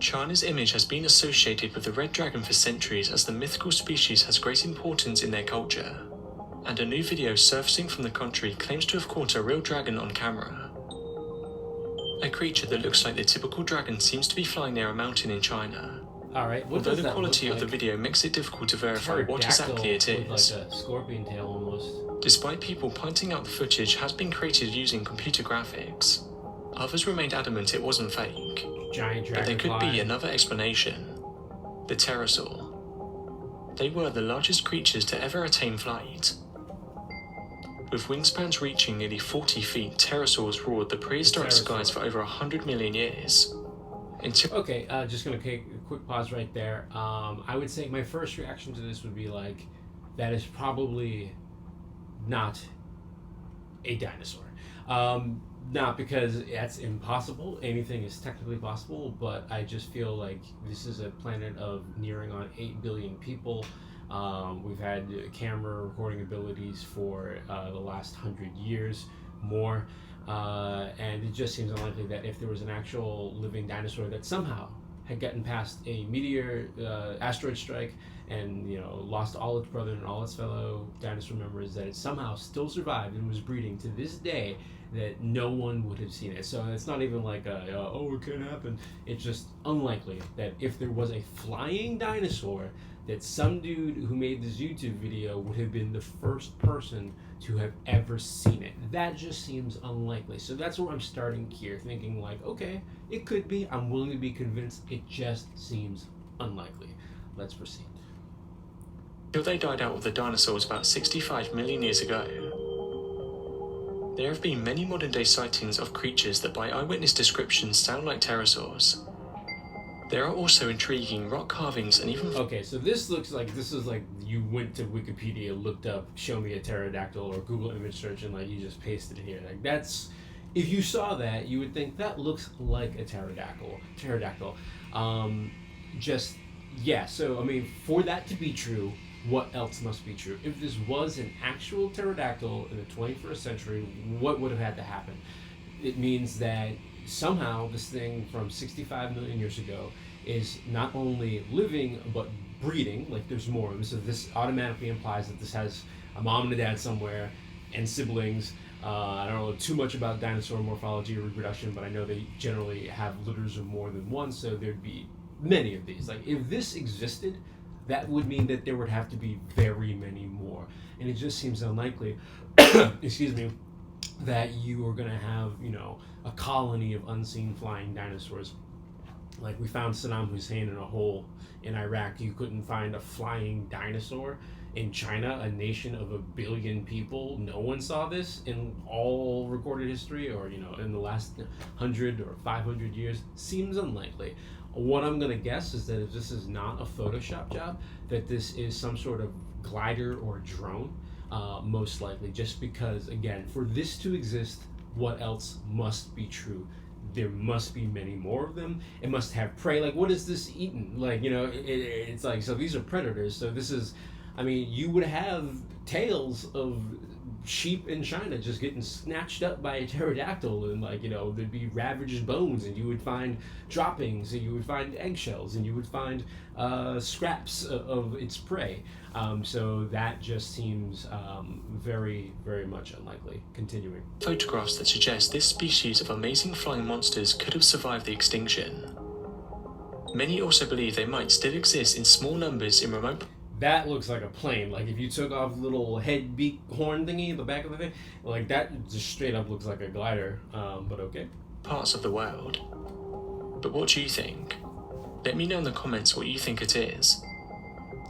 China's image has been associated with the red dragon for centuries as the mythical species has great importance in their culture, and a new video surfacing from the country claims to have caught a real dragon on camera. A creature that looks like the typical dragon seems to be flying near a mountain in China. Alright, although the quality of the video makes it difficult to verify what exactly it is. Like a scorpion tail almost. Despite people pointing out the footage has been created using computer graphics, others remained adamant it wasn't fake. Giant dragonfly. But there could be another explanation. The pterosaur. They were the largest creatures to ever attain flight. With wingspans reaching nearly 40 feet, pterosaurs ruled the prehistoric skies for over 100 million years. Okay, just gonna take a quick pause right there. I would say my first reaction to this would be like, that is probably not a dinosaur. Not because that's impossible, anything is technically possible, but I just feel like this is a planet of nearing on 8 billion people. We've had camera recording abilities for the last 100 years, more. And it just seems unlikely that if there was an actual living dinosaur that somehow had gotten past a meteor asteroid strike and lost all its brother and all its fellow dinosaur members, that it somehow still survived and was breeding to this day, that no one would have seen it. So it's not even like oh, it can't happen. It's just unlikely that if there was a flying dinosaur, that some dude who made this YouTube video would have been the first person to have ever seen it. That just seems unlikely. So that's where I'm starting here, thinking like, okay, it could be. I'm willing to be convinced. It just seems unlikely. Let's proceed. They died out with the dinosaurs about 65 million years ago. There have been many modern-day sightings of creatures that by eyewitness descriptions sound like pterosaurs. There are also intriguing rock carvings and even... Okay, so this looks like, this is like you went to Wikipedia, looked up, show me a pterodactyl, or Google image search, and like you just pasted it here. Like that's, if you saw that, you would think that looks like a pterodactyl. Yeah, so I mean, for that to be true, what else must be true? If this was an actual pterodactyl in the 21st century, what would have had to happen? It means that somehow this thing from 65 million years ago is not only living but breeding, like there's more. So this automatically implies that this has a mom and a dad somewhere and siblings. I don't know too much about dinosaur morphology or reproduction, but I know they generally have litters of more than one, so there'd be many of these. Like if this existed, that would mean that there would have to be very many more. And it just seems unlikely, excuse me, that you are going to have, a colony of unseen flying dinosaurs. Like we found Saddam Hussein in a hole in Iraq. You couldn't find a flying dinosaur in China, a nation of 1 billion people. No one saw this in all recorded history, or in the last 100 or 500 years. Seems unlikely. What I'm gonna guess is that if this is not a Photoshop job, that this is some sort of glider or drone, most likely, just because, again, for this to exist, what else must be true? There must be many more of them. It must have prey. Like, what is this eaten? Like, it's like, so these are predators. So this is, I mean, you would have tales of sheep in China just getting snatched up by a pterodactyl, and there'd be ravaged bones, and you would find droppings, and you would find eggshells, and you would find scraps of its prey. So that just seems very, very much unlikely. Continuing. Photographs that suggest this species of amazing flying monsters could have survived the extinction. Many also believe they might still exist in small numbers in remote... That looks like a plane. Like if you took off the little head, beak, horn thingy in the back of the thing, like that just straight up looks like a glider. But okay. Parts of the world. But what do you think? Let me know in the comments what you think it is.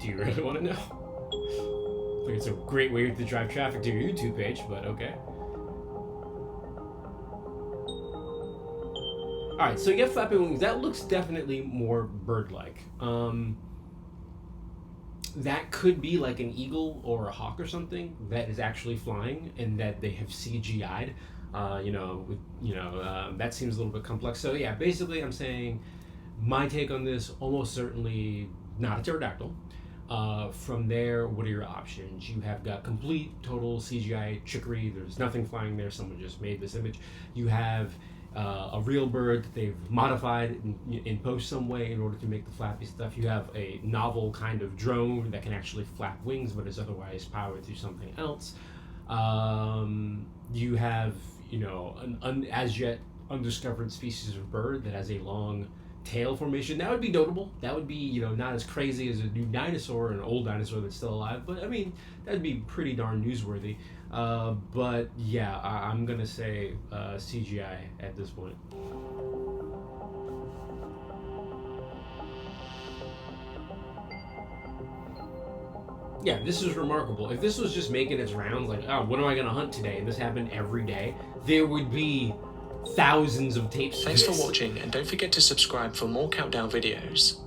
Do you really want to know? I think it's a great way to drive traffic to your YouTube page, but okay. Alright, so you get flapping wings. That looks definitely more bird-like. That could be like an eagle or a hawk or something that is actually flying and that they have CGI'd. That seems a little bit complex. So yeah, basically I'm saying my take on this, almost certainly not a pterodactyl. From there, what are your options? You have got complete, total CGI trickery. There's nothing flying there. Someone just made this image. You have a real bird that they've modified in post some way in order to make the flappy stuff. You have a novel kind of drone that can actually flap wings but is otherwise powered through something else. You have, an as yet undiscovered species of bird that has a long tail formation. That would be notable. That would be, not as crazy as a new dinosaur, an old dinosaur that's still alive, but I mean, that'd be pretty darn newsworthy. But yeah, I'm gonna say CGI at this point. Yeah, this is remarkable. If this was just making its rounds, like, oh, what am I gonna hunt today? And this happened every day, there would be thousands of tapes. Thanks for watching, and don't forget to subscribe for more countdown videos.